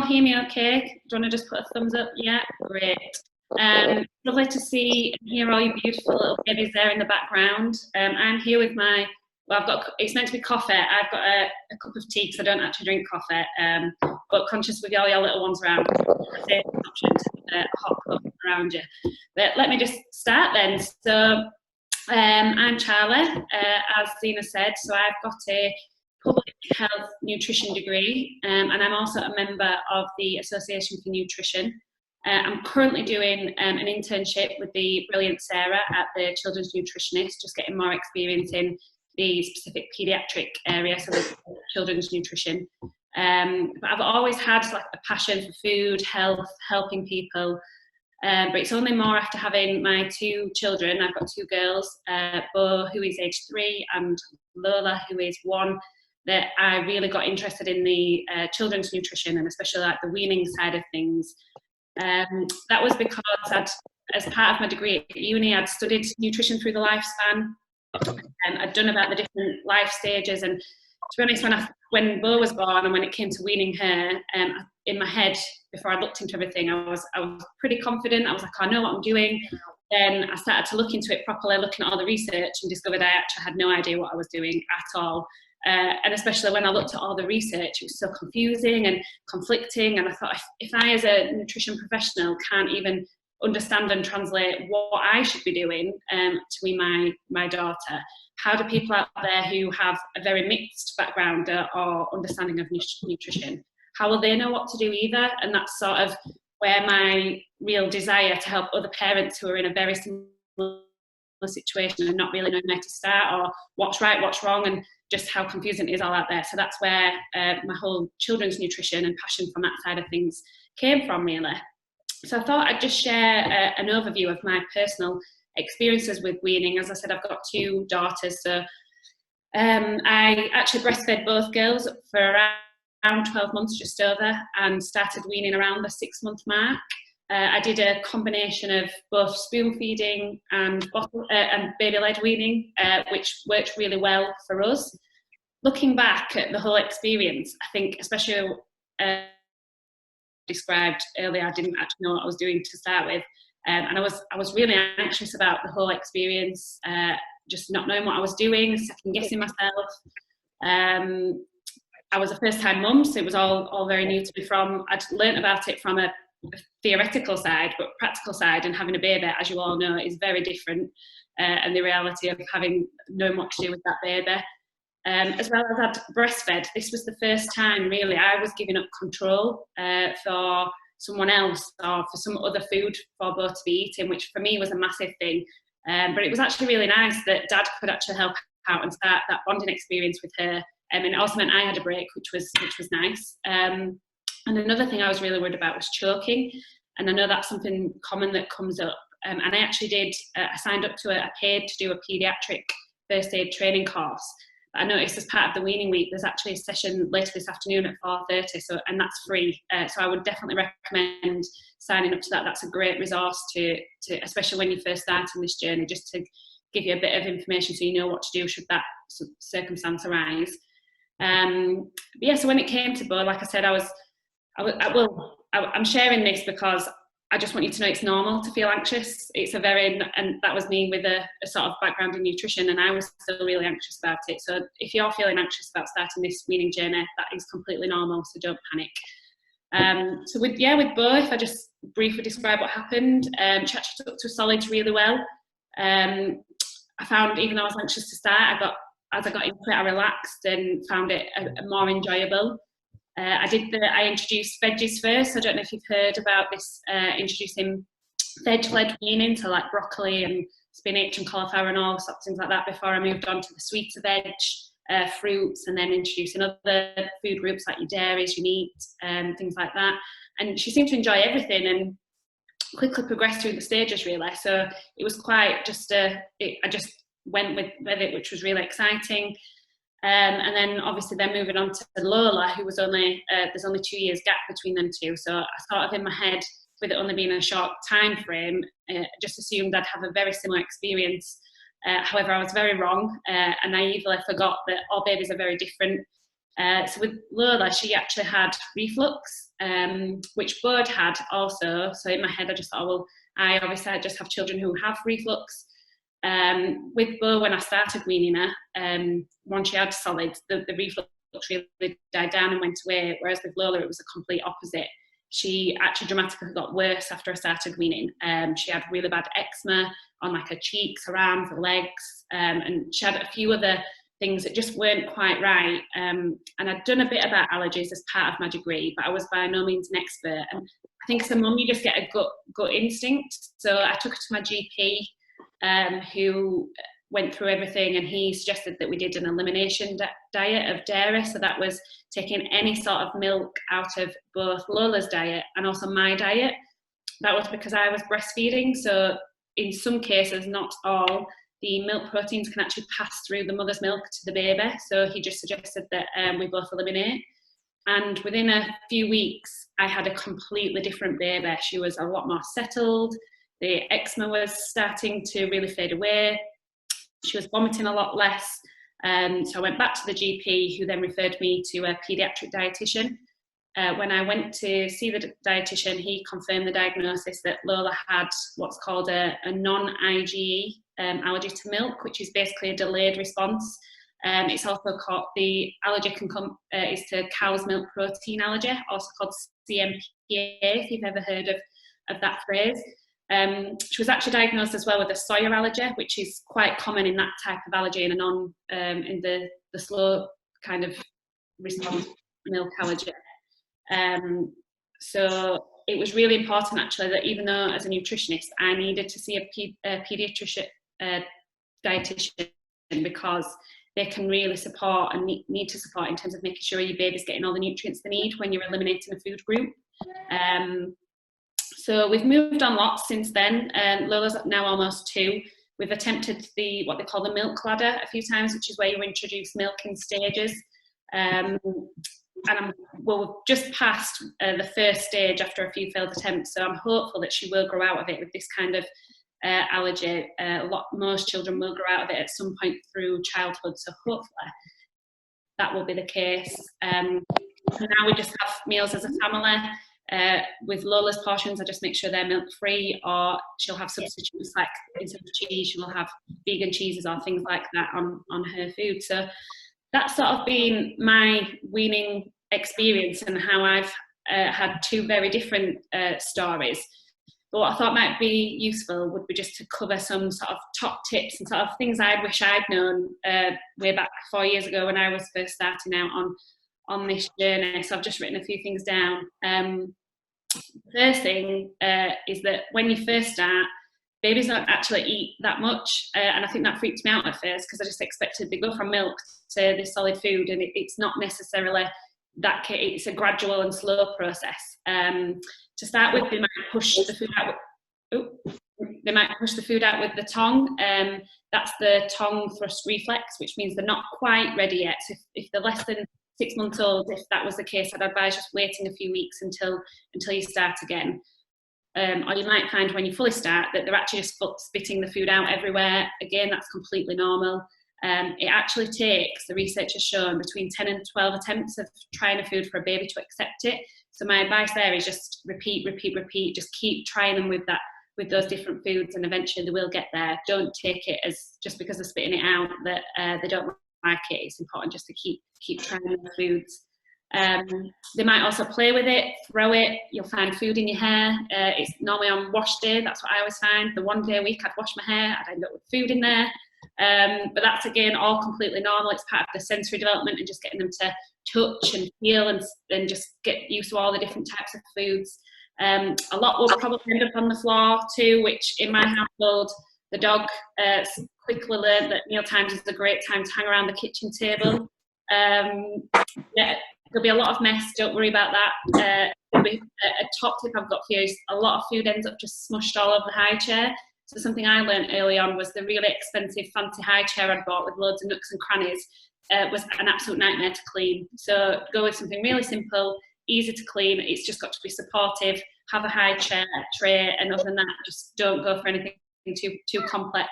hear me okay? Do you want to just put a thumbs up? Yeah, great. Lovely to see and hear all you beautiful little babies there in the background. I'm here with it's meant to be coffee. I've got a cup of tea because I don't actually drink coffee, but conscious with all your little ones around, a hot cup around you. But let me just start then. So I'm Charli, as Zena said, so I've got a public health nutrition degree, and I'm also a member of the Association for Nutrition. I'm currently doing an internship with the brilliant Sarah at the Children's Nutritionist, just getting more experience in the specific paediatric area, so the children's nutrition. But I've always had like a passion for food, health, helping people. But it's only more after having my two children. I've got two girls, Bo, who is age 3, and Lola, who is 1, that I really got interested in the children's nutrition, and especially like the weaning side of things. That was because as part of my degree at uni, I'd studied nutrition through the lifespan, and I'd done about the different life stages. And to be honest, when Bo was born and when it came to weaning her, in my head, before I looked into everything, I was pretty confident. I was like, I know what I'm doing. Then I started to look into it properly, looking at all the research, and discovered I actually had no idea what I was doing at all. And especially when I looked at all the research, it was so confusing and conflicting. And I thought, if I as a nutrition professional can't even understand and translate what I should be doing to be my daughter, how do people out there who have a very mixed background or understanding of nutrition, how will they know what to do either? And that's sort of where my real desire to help other parents who are in a very similar situation and not really knowing where to start or what's right, what's wrong, and just how confusing it is all out there. So that's where my whole children's nutrition and passion from that side of things came from, really. So I thought I'd just share an overview of my personal experiences with weaning. As I said, I've got 2 daughters, so I actually breastfed both girls for around 12 months, just over, and started weaning around the 6-month mark. I did a combination of both spoon feeding and baby-led weaning, which worked really well for us. Looking back at the whole experience, I think, especially described earlier, I didn't actually know what I was doing to start with, and I was really anxious about the whole experience, just not knowing what I was doing, second guessing myself. I was a first-time mum, so it was all very new to me. I'd learnt about it from a theoretical side, but practical side, and having a baby, as you all know, is very different, and the reality of knowing what to do with that baby. As well as I'd breastfed, this was the first time really I was giving up control for someone else or for some other food for Bo to be eating, which for me was a massive thing. But it was actually really nice that Dad could actually help out and start that bonding experience with her. And it also meant I had a break, which was nice. And another thing I was really worried about was choking. And I know that's something common that comes up. And I actually I signed up to a paid to do a paediatric first aid training course. But I noticed as part of the weaning week, there's actually a session later this afternoon at 4:30, and that's free. So I would definitely recommend signing up to that. That's a great resource to especially when you first start on this journey, just to give you a bit of information so you know what to do should that circumstance arise. Yeah, so when it came to Bo, like I said, I'm sharing this because I just want you to know it's normal to feel anxious. And that was me with a sort of background in nutrition, and I was still really anxious about it. So if you're feeling anxious about starting this weaning journey, that is completely normal, so don't panic. So with Bo, if I just briefly describe what happened, she actually took to solids really well. I found, even though I was anxious to start, as I got into it, I relaxed and found it more enjoyable. I introduced veggies first. I don't know if you've heard about this, introducing veg-led weaning, so like broccoli and spinach and cauliflower and all sorts of things like that, before I moved on to the sweeter veg, fruits, and then introducing other food groups like your dairies, your meat, things like that. And she seemed to enjoy everything and quickly progressed through the stages, really. So it was quite just I just went with it, which was really exciting. And then obviously moving on to Lola, who was there's only 2 years gap between them two. So I sort of in my head, with it only being a short time frame, just assumed I'd have a very similar experience. However, I was very wrong. I naively forgot that all babies are very different. So with Lola, she actually had reflux, which Bud had also. So in my head, I just thought, well, I just have children who have reflux. With Bo, when I started weaning her, once she had solids, the reflux really died down and went away, whereas with Lola, it was a complete opposite. She actually dramatically got worse after I started weaning. She had really bad eczema on like her cheeks, her arms, her legs, and she had a few other things that just weren't quite right. And I'd done a bit about allergies as part of my degree, but I was by no means an expert. And I think as a mum, you just get a gut instinct. So I took her to my GP, who went through everything, and he suggested that we did an elimination diet of dairy. So that was taking any sort of milk out of both Lola's diet and also my diet. That was because I was breastfeeding. So in some cases, not all, the milk proteins can actually pass through the mother's milk to the baby. So he just suggested that we both eliminate. And within a few weeks, I had a completely different baby. She was a lot more settled. The eczema was starting to really fade away. She was vomiting a lot less. So I went back to the GP, who then referred me to a paediatric dietitian. When I went to see the dietitian, he confirmed the diagnosis that Lola had what's called a non-IgE allergy to milk, which is basically a delayed response. It's also called, the allergy is to cow's milk protein allergy, also called CMPA, if you've ever heard of that phrase. She was actually diagnosed as well with a soya allergy, which is quite common in that type of allergy, and in the slow kind of response milk allergy. So it was really important actually that even though as a nutritionist I needed to see a paediatrician dietitian, because they can really support and need to support in terms of making sure your baby's getting all the nutrients they need when you're eliminating a food group. So we've moved on lots since then. Lola's now almost 2. We've attempted what they call the milk ladder a few times, which is where you introduce milk in stages. And we've just passed the first stage after a few failed attempts, so I'm hopeful that she will grow out of it with this kind of allergy. Most children will grow out of it at some point through childhood, so hopefully that will be the case. So now we just have meals as a family. With Lola's portions, I just make sure they're milk-free, or she'll have substitutes like instead of cheese, she'll have vegan cheeses or things like that on her food. So that's sort of been my weaning experience and how I've had 2 very different stories. But what I thought might be useful would be just to cover some sort of top tips and sort of things I wish I'd known way back 4 years ago when I was first starting out on this journey. So I've just written a few things down. First thing is that when you first start, babies don't actually eat that much, and I think that freaked me out at first because I just expected they go from milk to this solid food, and it's not necessarily that. It's a gradual and slow process. To start with, they might push the food out. They might push the food out with the tongue. That's the tongue thrust reflex, which means they're not quite ready yet. So if they're less than 6 months old, if that was the case, I'd advise just waiting a few weeks until you start again. Or you might find when you fully start that they're actually just spitting the food out everywhere. Again, that's completely normal. It actually takes, the research has shown, between 10 and 12 attempts of trying a food for a baby to accept it. So my advice there is just repeat, just keep trying them with those different foods, and eventually they will get there. Don't take it as just because they're spitting it out that they don't like it. It's important just to keep trying the foods. They might also play with it, throw it. You'll find food in your hair. It's normally on wash day. That's what I always find. The one day a week I'd wash my hair, I'd end up with food in there. But that's again all completely normal. It's part of the sensory development and just getting them to touch and feel and just get used to all the different types of foods. A lot will probably end up on the floor too, which in my household, the dog quickly learned that meal times is a great time to hang around the kitchen table. Yeah, there'll be a lot of mess, don't worry about that. A top tip I've got for you is a lot of food ends up just smushed all over the high chair. So something I learned early on was the really expensive fancy high chair I'd bought with loads of nooks and crannies was an absolute nightmare to clean. So go with something really simple, easy to clean. It's just got to be supportive, have a high chair tray, and other than that, just don't go for anything too complex.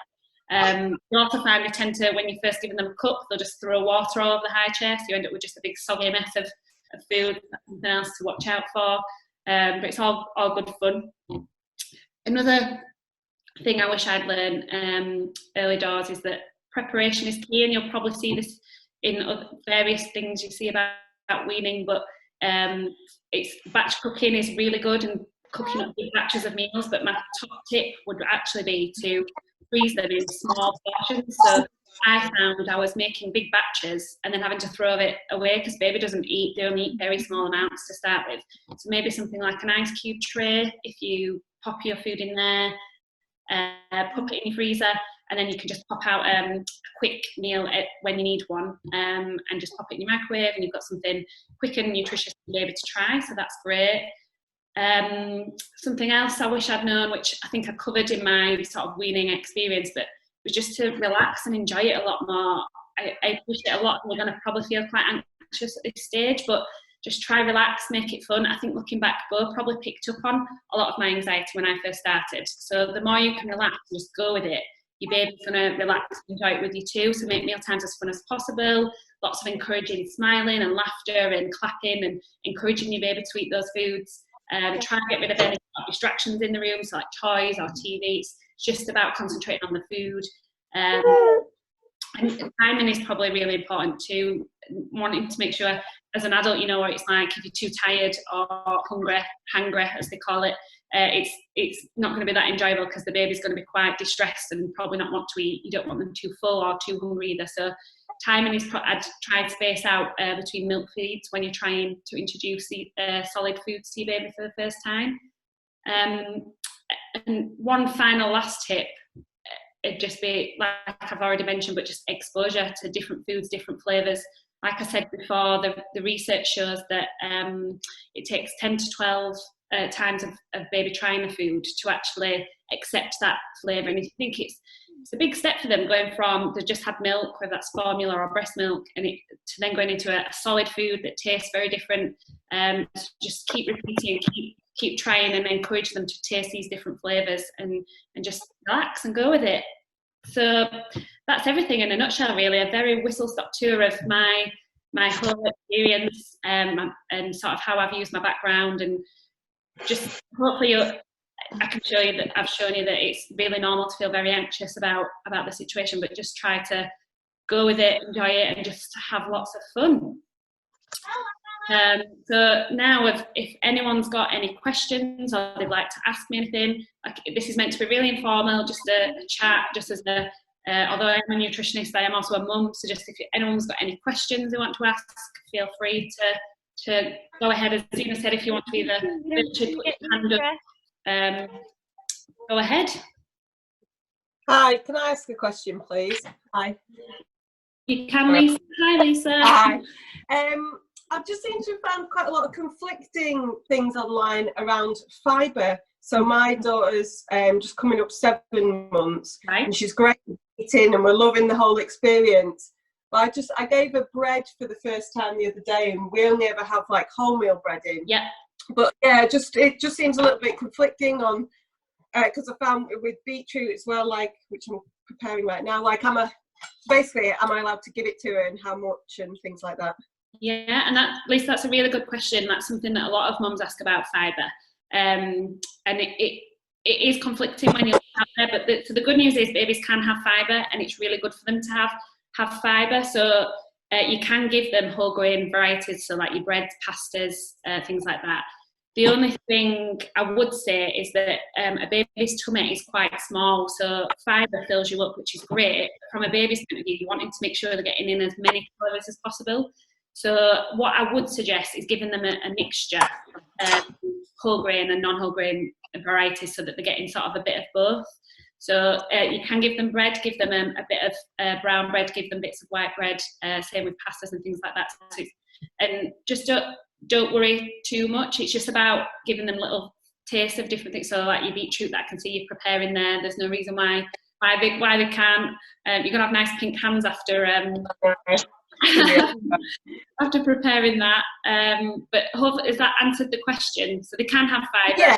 You also find they tend to, when you're first giving them a cup, they'll just throw water all over the high chair, so you end up with just a big soggy mess of food. That's something else to watch out for. But it's all good fun. Another thing I wish I'd learned early doors is that preparation is key, and you'll probably see this in various things you see about weaning, but it's batch cooking is really good, and cooking up big batches of meals, but my top tip would actually be to freeze them in small portions. So I found I was making big batches and then having to throw it away because baby doesn't eat, they only eat very small amounts to start with. So maybe something like an ice cube tray, if you pop your food in there, pop it in your freezer, and then you can just pop out a quick meal when you need one, and just pop it in your microwave, and you've got something quick and nutritious for baby to try, so that's great. Something else I wish I'd known, which I think I covered in my sort of weaning experience, but was just to relax and enjoy it a lot more. I push it a lot, and we're going to probably feel quite anxious at this stage, but just try, relax, make it fun. I think looking back, Bo probably picked up on a lot of my anxiety when I first started. So the more you can relax and just go with it, your baby's going to relax and enjoy it with you too. So make mealtimes as fun as possible. Lots of encouraging smiling and laughter and clapping and encouraging your baby to eat those foods. Try and get rid of any distractions in the room, so like toys or TV. It's just about concentrating on the food. And timing is probably really important too. Wanting to make sure as an adult you know what it's like if you're too tired or hungry as they call it. It's not going to be that enjoyable because the baby's going to be quite distressed and probably not want to eat. You don't want them too full or too hungry either. So timing is, I'd try to space out between milk feeds when you're trying to introduce solid foods to your baby for the first time. And one final last tip, it'd just be, like I've already mentioned, but just exposure to different foods, different flavours. Like I said before, the research shows that it takes 10 to 12 times of baby trying the food to actually accept that flavour. And if you think it's a big step for them going from they just had milk, whether that's formula or breast milk, and to then going into a solid food that tastes very different. Just keep repeating, keep trying, and encourage them to taste these different flavours and just relax and go with it. So that's everything in a nutshell, really. A very whistle-stop tour of my whole experience and sort of how I've used my background, and just hopefully I can show you that I've shown you that it's really normal to feel very anxious about the situation, but just try to go with it, enjoy it, and just have lots of fun. So now if anyone's got any questions or they'd like to ask me anything, this is meant to be really informal, just a chat, just as although I'm a nutritionist, I am also a mum, so just if anyone's got any questions they want to ask, feel free to go ahead. As Zena said, if you want to either put your hand up, go ahead. Hi, can I ask a question, please? Hi. You can, Lisa. Hi, Lisa. Hi. I've just seemed to have found quite a lot of conflicting things online around fibre. So my daughter's just coming up 7 months, right, and she's great at eating, and we're loving the whole experience. But I gave her bread for the first time the other day, and we only ever have like wholemeal bread in. Yeah. But yeah, it just seems a little bit conflicting on because I found with beetroot as well, like which I'm preparing right now. Like, am I allowed to give it to her, and how much, and things like that? Yeah, and Lisa, that's a really good question. That's something that a lot of mums ask about fibre, and it is conflicting when you're out there. But so the good news is babies can have fibre, and it's really good for them to have fibre. So you can give them whole grain varieties, so like your breads, pastas, things like that. The only thing I would say is that a baby's tummy is quite small, so fibre fills you up, which is great. From a baby's point of view, you're wanting to make sure they're getting in as many calories as possible. So what I would suggest is giving them a mixture of whole grain and non-whole grain varieties, so that they're getting sort of a bit of both. So you can give them bread, give them a bit of brown bread, give them bits of white bread, same with pastas and things like that. And just don't worry too much. It's just about giving them little tastes of different things. So like your beetroot that I can see you preparing there, there's no reason why they can't. You're gonna have nice pink hands after after preparing that. But hopefully, has that answered the question? So they can have fibre.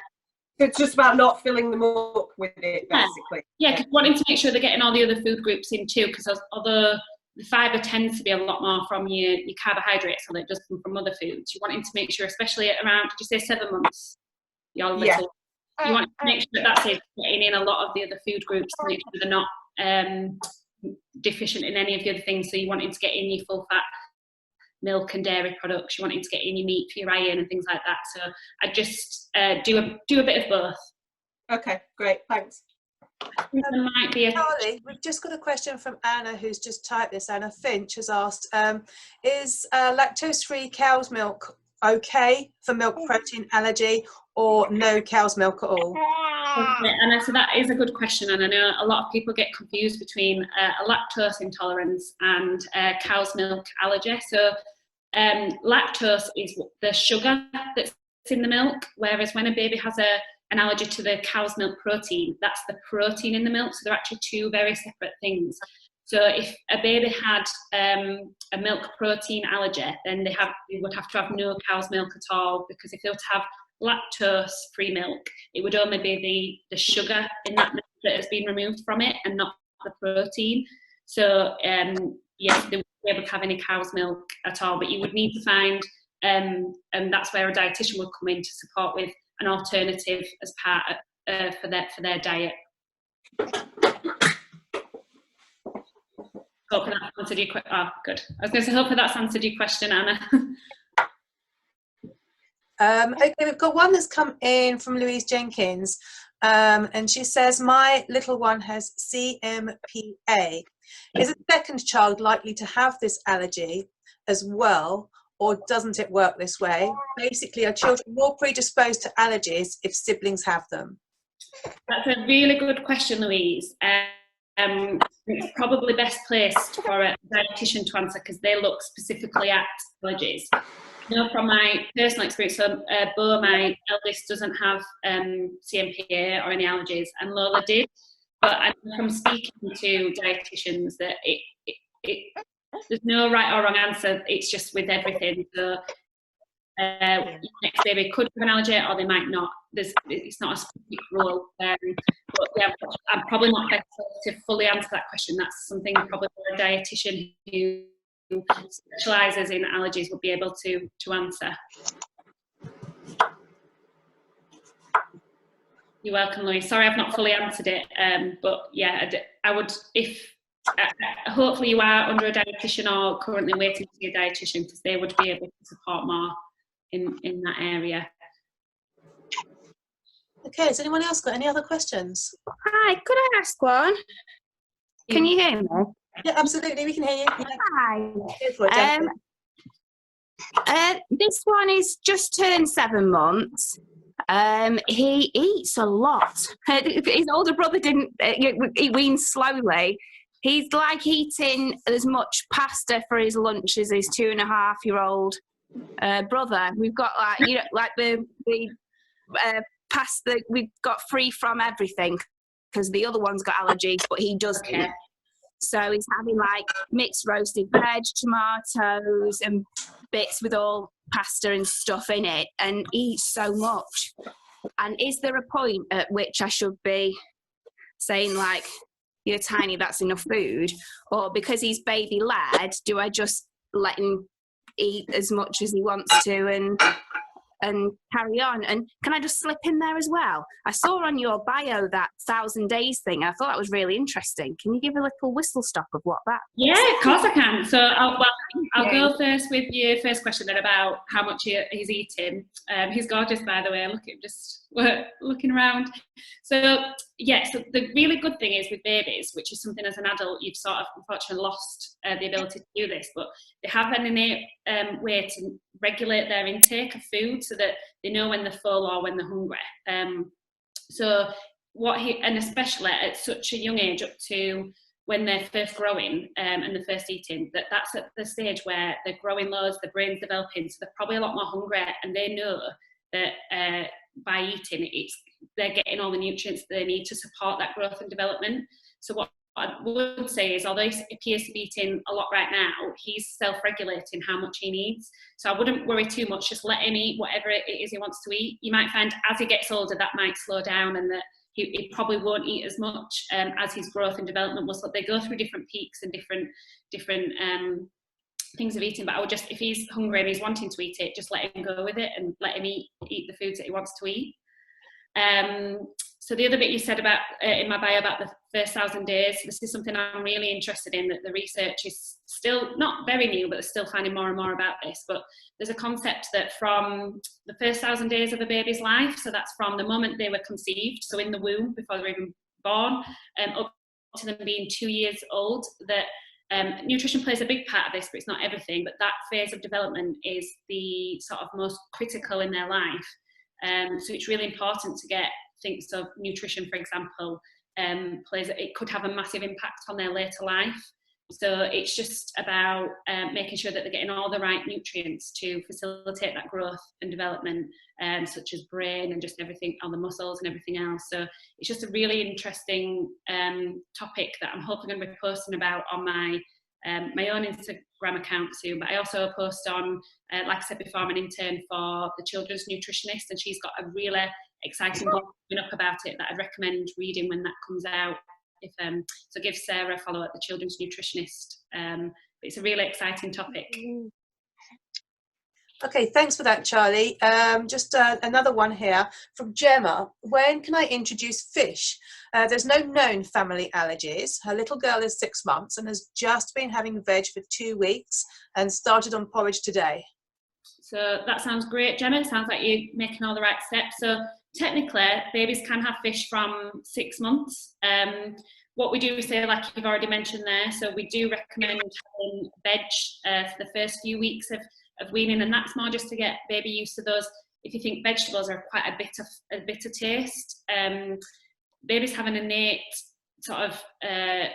It's just about not filling them up with it, basically. Yeah, because wanting to make sure they're getting all the other food groups in too, because although the fibre tends to be a lot more from your carbohydrates, although it does come from other foods, you're wanting to make sure, especially at around, did you say 7 months? Your little, you want to make sure that's getting in a lot of the other food groups to make sure they're not deficient in any of the other things. So you're wanting to get in your full fat milk and dairy products, you're wanting to get in your meat for your iron and things like that. So I just do a bit of both. Okay, great, thanks. There might be Charlie, we've just got a question from Anna, who's just typed this. Anna Finch has asked, is lactose-free cow's milk okay for milk protein allergy, or no cow's milk at all? Okay, and so that is a good question, and I know a lot of people get confused between a lactose intolerance and cow's milk allergy. So lactose is the sugar that's in the milk, whereas when a baby has an allergy to the cow's milk protein, that's the protein in the milk. So they're actually two very separate things. So if a baby had a milk protein allergy, then they would have to have no cow's milk at all, because if they were to have lactose-free milk, it would only be the sugar in that milk that has been removed from it and not the protein. So yes, they wouldn't be able to have any cow's milk at all, but you would need to find, and that's where a dietitian would come in to support with an alternative as part for their diet. Hopefully that's answered your question. Oh, good. I was going to say, hopefully that's answered your question, Anna. Okay, we've got one that's come in from Louise Jenkins, and she says, my little one has CMPA. Is a second child likely to have this allergy as well, or doesn't it work this way? Basically, are children more predisposed to allergies if siblings have them? That's a really good question, Louise. It's probably best placed for a dietitian to answer, because they look specifically at allergies. You know, from my personal experience, so Bo, my eldest, doesn't have CMPA or any allergies, and Lola did. But I know from speaking to dietitians that there's no right or wrong answer. It's just with everything. So next baby could have an allergy, or they might not. It's not a specific rule. But yeah, I'm probably not best to fully answer that question. That's something probably a dietitian who specialises in allergies would be able to answer. You're welcome, Louise. Sorry I've not fully answered it, but yeah, I would, if hopefully you are under a dietitian or currently waiting to see a dietitian, because they would be able to support more in that area. Okay, has anyone else got any other questions? Hi, could I ask one? Can you hear me? Yeah, absolutely, we can hear you. Hi. This one is just turned 7 months. He eats a lot. His older brother didn't. He weans slowly. He's like eating as much pasta for his lunch as his 2.5-year-old brother. We've got like the pasta. We've got free from everything, because the other one's got allergies, but he does eat. So he's having like mixed roasted veg, tomatoes, and bits with all pasta and stuff in it, and eats so much. And is there a point at which I should be saying, like, you're tiny, that's enough food? Or because he's baby led, do I just let him eat as much as he wants to and carry on? And can I just slip in there as well? I saw on your bio that 1,000 days thing. I thought that was really interesting. Can you give a little whistle stop of what that is? Yeah, of course I can. So I'll go first with your first question then about how much he's eating. He's gorgeous, by the way. Look at him just looking around. So yeah, so the really good thing is with babies, which is something as an adult you've sort of unfortunately lost the ability to do this, but they have an innate way to regulate their intake of food so that they know when they're full or when they're hungry. So and especially at such a young age, up to when they're first growing and they're first eating, that's at the stage where they're growing loads, their brain's developing, so they're probably a lot more hungry, and they know that by eating, they're getting all the nutrients they need to support that growth and development. So what I would say is, although he appears to be eating a lot right now, he's self-regulating how much he needs. So I wouldn't worry too much. Just let him eat whatever it is he wants to eat. You might find as he gets older that might slow down, and that he probably won't eat as much as his growth and development will. So they go through different peaks and different things of eating. But I would just, if he's hungry and he's wanting to eat it, just let him go with it and let him eat the foods that he wants to eat. So the other bit you said about in my bio about the first 1,000 days, this is something I'm really interested in, that the research is still not very new, but they're still finding more and more about this. But there's a concept that from the first 1,000 days of a baby's life, so that's from the moment they were conceived, so in the womb before they were even born, up to them being 2 years old, that nutrition plays a big part of this, but it's not everything. But that phase of development is the sort of most critical in their life. So it's really important to get things of nutrition, for example, it could have a massive impact on their later life. So it's just about making sure that they're getting all the right nutrients to facilitate that growth and development, such as brain and just everything on the muscles and everything else. So it's just a really interesting topic that I'm hopefully going to be posting about on my own Instagram account soon. But I also post on, like I said before, I'm an intern for the Children's Nutritionist, and she's got a really exciting book coming up about it that I'd recommend reading when that comes out. So give Sarah a follow at the Children's Nutritionist. It's a really exciting topic. Okay, thanks for that, Charlie. Just another one here from Gemma. When can I introduce fish? There's no known family allergies. Her little girl is 6 months and has just been having veg for 2 weeks and started on porridge today. So that sounds great, Gemma. It sounds like you're making all the right steps. So technically, babies can have fish from 6 months. What we do is say, like you've already mentioned there, so we do recommend having veg for the first few weeks of weaning, and that's more just to get baby used to those. If you think vegetables are quite a bitter taste, babies have an innate sort of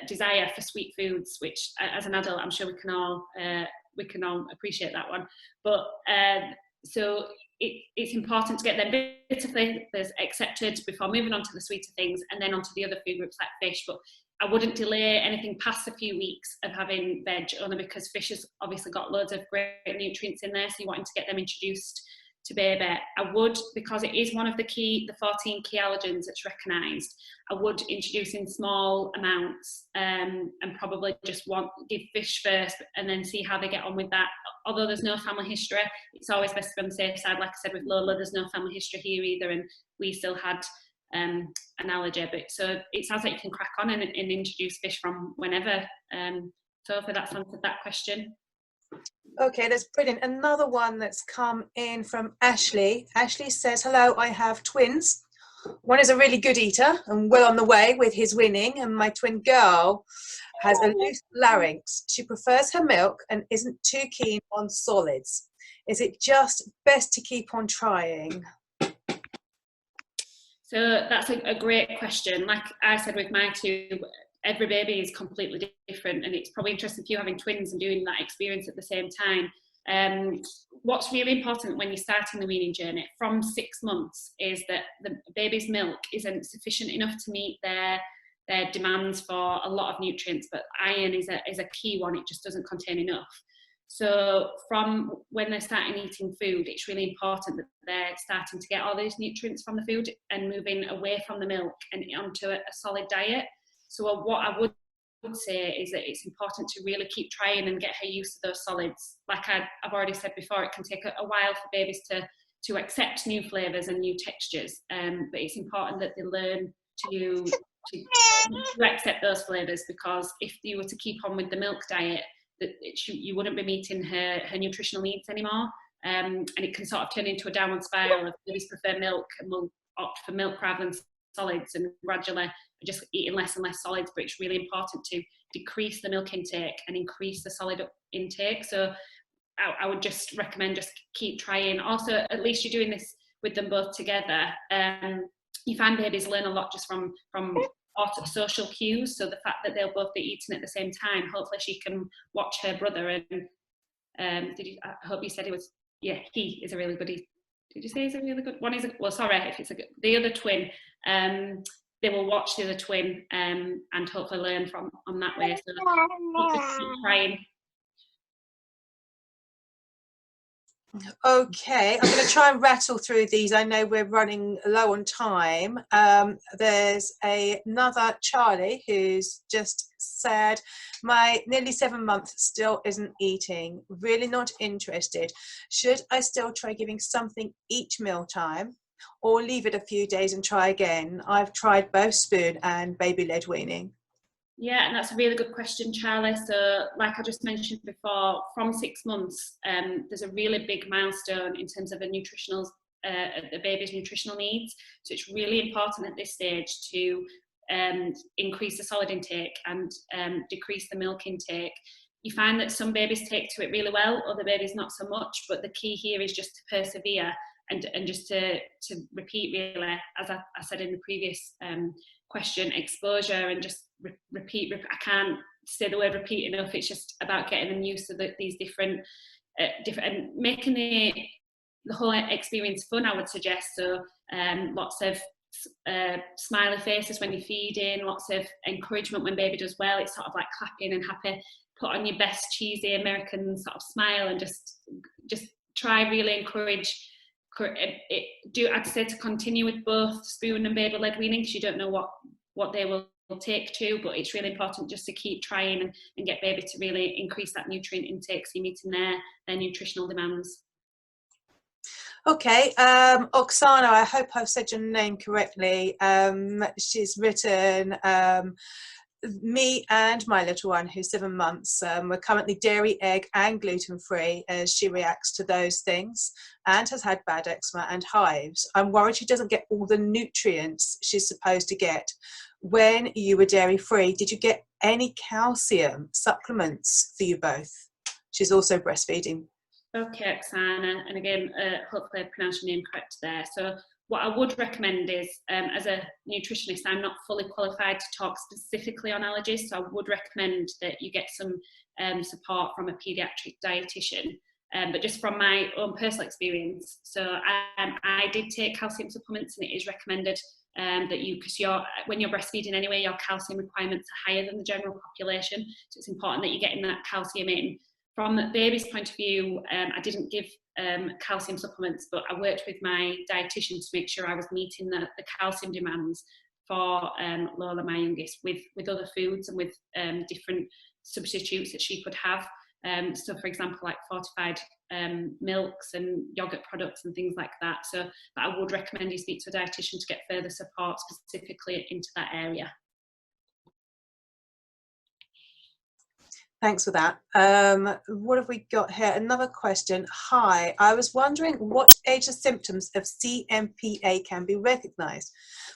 desire for sweet foods, which as an adult I'm sure we can all appreciate that one. But so it's important to get them bitter flavors accepted before moving on to the sweeter things, and then onto the other food groups like fish. But I wouldn't delay anything past a few weeks of having veg, only because fish has obviously got loads of great nutrients in there, so you're wanting to get them introduced to baby. I would, because it is one of the 14 key allergens that's recognised, I would introduce in small amounts, and probably just give fish first and then see how they get on with that. Although there's no family history, it's always best to be on the safe side. Like I said with Lola, there's no family history here either, and we still had an allergy. But so it sounds like you can crack on and introduce fish from whenever. So hopefully that's answered that question. Okay, that's brilliant. Another one that's come in from Ashley. Ashley says, hello, I have twins. One is a really good eater and well on the way with his weaning, and my twin girl has a loose larynx. She prefers her milk and isn't too keen on solids. Is it just best to keep on trying? So that's a great question. Like I said with my two, every baby is completely different, and it's probably interesting for you having twins and doing that experience at the same time. What's really important when you're starting the weaning journey from 6 months is that the baby's milk isn't sufficient enough to meet their demands for a lot of nutrients, but iron is a key one. It just doesn't contain enough. So from when they're starting eating food, it's really important that they're starting to get all those nutrients from the food and moving away from the milk and onto a solid diet. So what I would say is that it's important to really keep trying and get her used to those solids. Like I've already said before, it can take a while for babies to accept new flavours and new textures, but it's important that they learn to accept those flavours, because if you were to keep on with the milk diet, you wouldn't be meeting her nutritional needs anymore, and it can sort of turn into a downward spiral of babies prefer milk and will opt for milk rather than solids, and gradually just eating less and less solids. But it's really important to decrease the milk intake and increase the solid intake. So I would just recommend just keep trying. Also, at least you're doing this with them both together. You find babies learn a lot just from social cues. So the fact that they'll both be eating at the same time, hopefully she can watch her brother. And I hope you said he is a really good eater. Did you say he's a really good one? Well, sorry if it's the other twin. they will watch the other twin and hopefully learn from on that way. So just keep trying. Okay, I'm going to try and rattle through these. I know we're running low on time. There's another Charlie who's just said, my nearly 7 months still isn't eating, really not interested. Should I still try giving something each mealtime or leave it a few days and try again? I've tried both spoon and baby-led weaning. Yeah, and that's a really good question, Charlie. So, like I just mentioned before, from 6 months, there's a really big milestone in terms of the baby's nutritional needs. So it's really important at this stage to increase the solid intake and decrease the milk intake. You find that some babies take to it really well, other babies not so much. But the key here is just to persevere and just to repeat, really, as I said in the previous question, exposure and just repeat. I can't say the word repeat enough. It's just about getting them used to these different and making the whole experience fun, I would suggest. So lots of smiley faces when you're feeding, lots of encouragement when baby does well. It's sort of like clapping and happy. Put on your best cheesy American sort of smile and just try really encourage. I'd say to continue with both spoon and baby-led weaning, because you don't know what they will take to, but it's really important just to keep trying and get baby to really increase that nutrient intake so you're meeting their nutritional demands. Okay, Oksana, I hope I've said your name correctly. She's written, me and my little one, who's 7 months, we're currently dairy, egg and gluten-free as she reacts to those things and has had bad eczema and hives. I'm worried she doesn't get all the nutrients she's supposed to get. When you were dairy-free, did you get any calcium supplements for you both? She's also breastfeeding. Okay, Oksana, and again, hopefully I pronounced your name correct there. So what I would recommend is, as a nutritionist, I'm not fully qualified to talk specifically on allergies, so I would recommend that you get some support from a paediatric dietitian. But just from my own personal experience, so I did take calcium supplements, and it is recommended that because when you're breastfeeding anyway, your calcium requirements are higher than the general population, so it's important that you're getting that calcium in. From the baby's point of view, I didn't give calcium supplements, but I worked with my dietitian to make sure I was meeting the calcium demands for Lola, my youngest, with other foods and with different substitutes that she could have. So, for example, like fortified milks and yogurt products and things like that. So I would recommend you speak to a dietitian to get further support specifically into that area. Thanks for that. What have we got here? Another question. Hi, I was wondering what age the symptoms of CMPA can be recognised.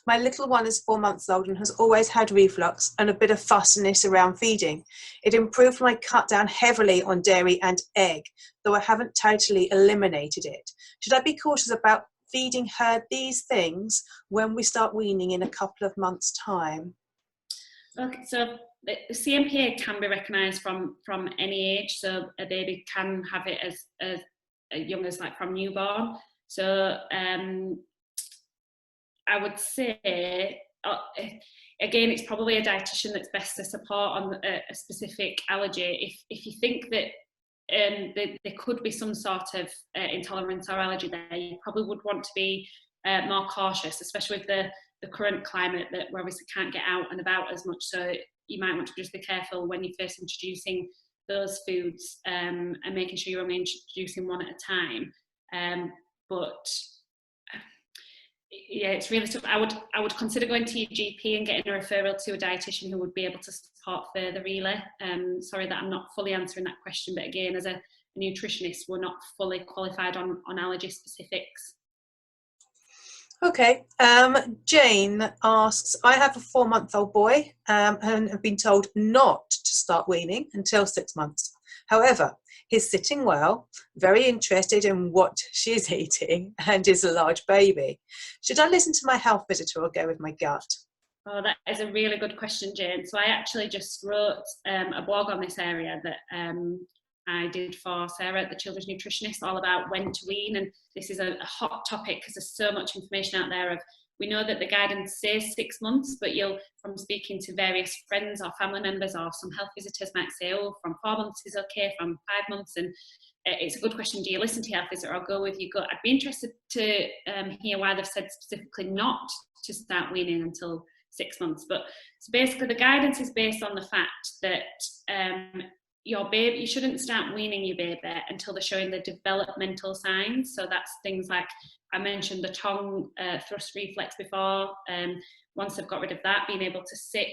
My little one is 4 months old and has always had reflux and a bit of fussiness around feeding. It improved when I cut down heavily on dairy and egg, though I haven't totally eliminated it. Should I be cautious about feeding her these things when we start weaning in a couple of months' time? Okay, so the CMPA can be recognised from any age, so a baby can have it as young as like from newborn. So I would say, again, it's probably a dietitian that's best to support on a specific allergy. If you think that there could be some sort of intolerance or allergy there, you probably would want to be more cautious, especially with the current climate that we obviously can't get out and about as much. So you might want to just be careful when you're first introducing those foods and making sure you're only introducing one at a time. But yeah, it's really tough. I would consider going to your GP and getting a referral to a dietitian who would be able to support further, really. Sorry that I'm not fully answering that question, but again, as a nutritionist, we're not fully qualified on allergy specifics. Okay, Jane asks, I have a 4-month-old boy and have been told not to start weaning until 6 months. However, he's sitting well, very interested in what she's eating, and is a large baby. Should I listen to my health visitor or go with my gut? Oh, that is a really good question, Jane. So I actually just wrote a blog on this area that I did for Sarah, the children's nutritionist, all about when to wean. And this is a hot topic because there's so much information out there. We know that the guidance says 6 months, but from speaking to various friends or family members or some health visitors might say, oh, from 4 months is okay, from 5 months. And it's a good question. Do you listen to your health visitor or go with your gut? I'd be interested to hear why they've said specifically not to start weaning until 6 months. But so basically the guidance is based on the fact that your baby, you shouldn't start weaning your baby until they're showing the developmental signs. So that's things like, I mentioned the tongue thrust reflex before. Once they've got rid of that, being able to sit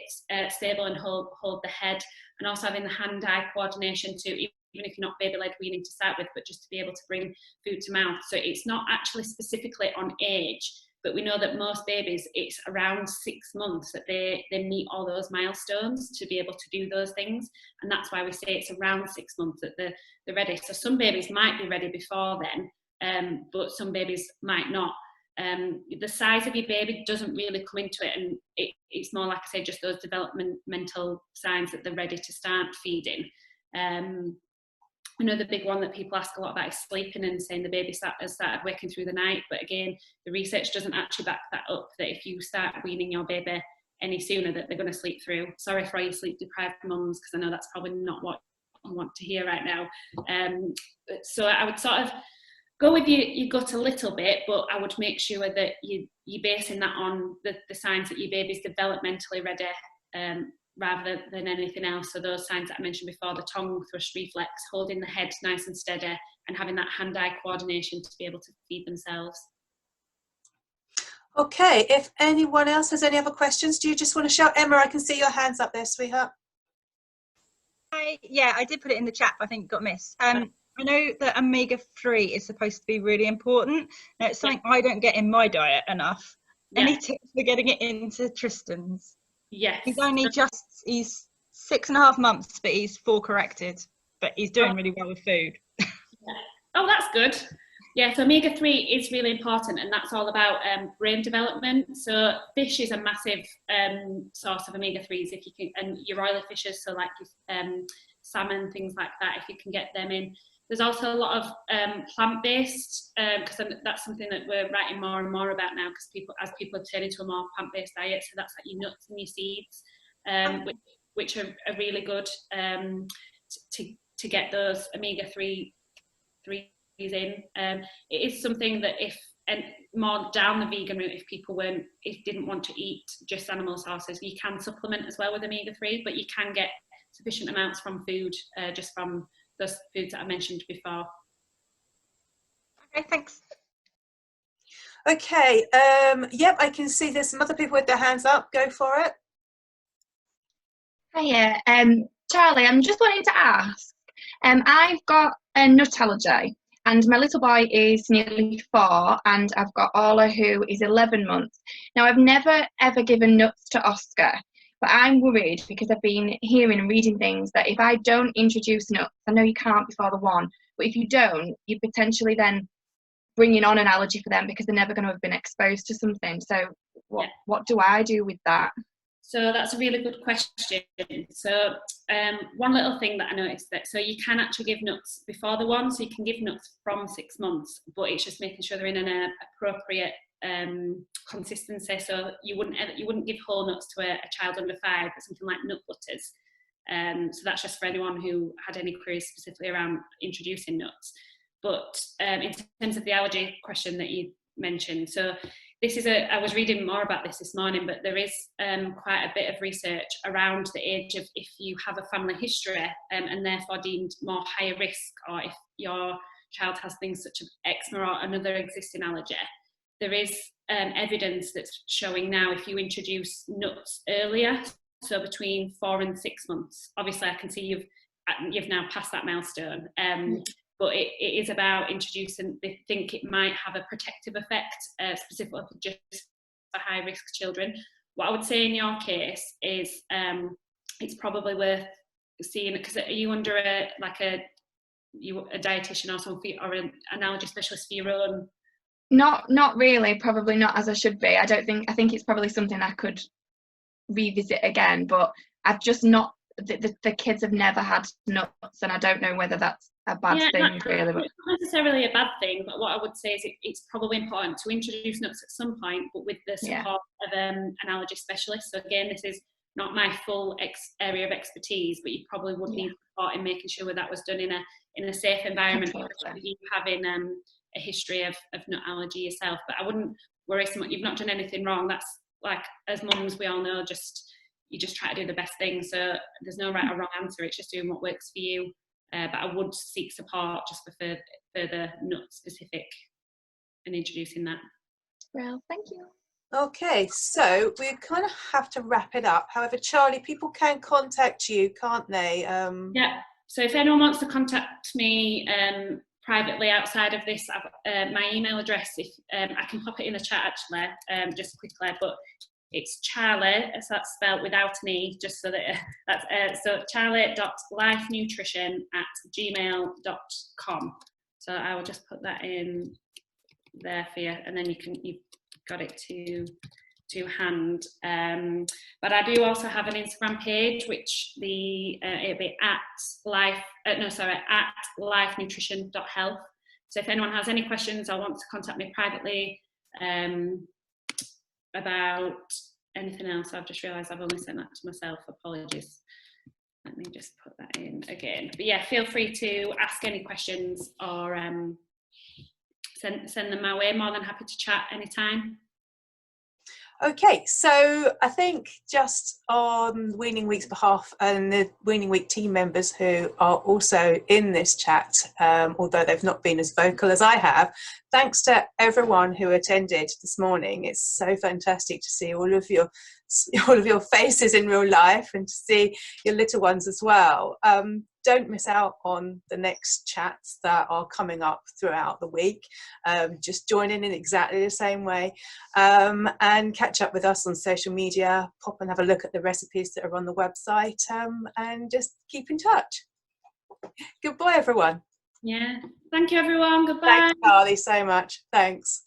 stable and hold the head, and also having the hand-eye coordination too, even if you're not baby-led weaning to start with, but just to be able to bring food to mouth. So it's not actually specifically on age, but we know that most babies, it's around 6 months that they meet all those milestones to be able to do those things. And that's why we say it's around 6 months that they're ready. So some babies might be ready before then, but some babies might not. The size of your baby doesn't really come into it, and it's more, like I say, just those developmental signs that they're ready to start feeding. I know the big one that people ask a lot about is sleeping and saying the baby has started waking through the night, but again, the research doesn't actually back that up, that if you start weaning your baby any sooner that they're going to sleep through. Sorry for all you sleep deprived mums, because I know that's probably not what you want to hear right now. So I would sort of go with your gut a little bit, but I would make sure that you're basing that on the signs that your baby's developmentally ready, rather than anything else. So those signs that I mentioned before, the tongue thrust reflex, holding the head nice and steady, and having that hand-eye coordination to be able to feed themselves. Okay, if anyone else has any other questions, do you just want to shout? Emma, I can see your hands up there, sweetheart. Yeah, I did put it in the chat, but I think it got missed. I know that omega-3 is supposed to be really important. Now, it's something I don't get in my diet enough. Yeah. Any tips for getting it into Tristan's? Yes. He's 6.5 months, but he's full corrected, but he's doing really well with food. Yeah. Oh, that's good. Yeah, so omega-3 is really important, and that's all about brain development. So fish is a massive source of omega-3s, if you can, and your oily fishes, so like salmon, things like that, if you can get them in. There's also a lot of plant-based, because that's something that we're writing more and more about now, because as people have turned into a more plant-based diet, so that's like your nuts and your seeds, which are really good to get those omega-3 in. It is something that and more down the vegan route, if people didn't want to eat just animal sources, you can supplement as well with omega-3, but you can get sufficient amounts from food, just from those foods that I mentioned before. Okay, thanks. Okay, yep, I can see there's some other people with their hands up. Go for it. Hiya, Charlie, I'm just wanting to ask, I've got a nut allergy, and my little boy is nearly 4, and I've got Orla, who is 11 months. Now, I've never ever given nuts to Oscar, but I'm worried because I've been hearing and reading things that if I don't introduce nuts, I know you can't before the 1, but if you don't, you're potentially then bringing on an allergy for them because they're never going to have been exposed to something. So what do I do with that? So that's a really good question. So one little thing that I noticed, that so you can actually give nuts before the 1, so you can give nuts from 6 months, but it's just making sure they're in an appropriate consistency. So you wouldn't give whole nuts to a child under 5, but something like nut butters. So that's just for anyone who had any queries specifically around introducing nuts. But in terms of the allergy question that you mentioned, so this is I was reading more about this morning, but there is quite a bit of research around the age of if you have a family history and therefore deemed more higher risk, or if your child has things such as eczema or another existing allergy. There is evidence that's showing now if you introduce nuts earlier, so between 4 and 6 months. Obviously, I can see you've now passed that milestone. But it is about introducing, they think it might have a protective effect, specifically just for high-risk children. What I would say in your case is it's probably worth seeing, because are you under a dietitian or something, or an allergy specialist for your own? Not really, probably not as I should be. I think it's probably something I could revisit again, but I've just not the kids have never had nuts, and I don't know whether that's a bad thing really. But it's not necessarily a bad thing, but what I would say is it's probably important to introduce nuts at some point, but with the support of an allergy specialist. So again, this is not my full area of expertise, but you probably would need support in making sure that was done in a safe environment, you having a history of nut allergy yourself. But I wouldn't worry so much. You've not done anything wrong. That's like, as mums, we all know, you just try to do the best thing. So there's no right or wrong answer. It's just doing what works for you. But I would seek support just for further nut specific and introducing that. Well, thank you. Okay, so we kind of have to wrap it up. However, Charli, people can contact you, can't they? Yeah. So if anyone wants to contact me privately outside of this, my email address, if I can pop it in the chat actually, just quickly, but it's Charli, so that's spelled without an E, just so that that's so charli.lifenutrition@gmail.com. So I will just put that in there for you, and then you've got it to hand. But I do also have an Instagram page, which it'll be at lifenutrition.health. So if anyone has any questions or wants to contact me privately about anything else, I've just realised I've only sent that to myself. Apologies. Let me just put that in again. But yeah, feel free to ask any questions or send them my way. More than happy to chat anytime. Okay, so I think just on Weaning Week's behalf and the Weaning Week team members who are also in this chat, although they've not been as vocal as I have, thanks to everyone who attended this morning. It's so fantastic to see all of your faces in real life and to see your little ones as well. Don't miss out on the next chats that are coming up throughout the week. Just join in exactly the same way and catch up with us on social media. Pop and have a look at the recipes that are on the website and just keep in touch. Goodbye, everyone. Yeah. Thank you, everyone. Goodbye. Thanks, Charli, so much. Thanks.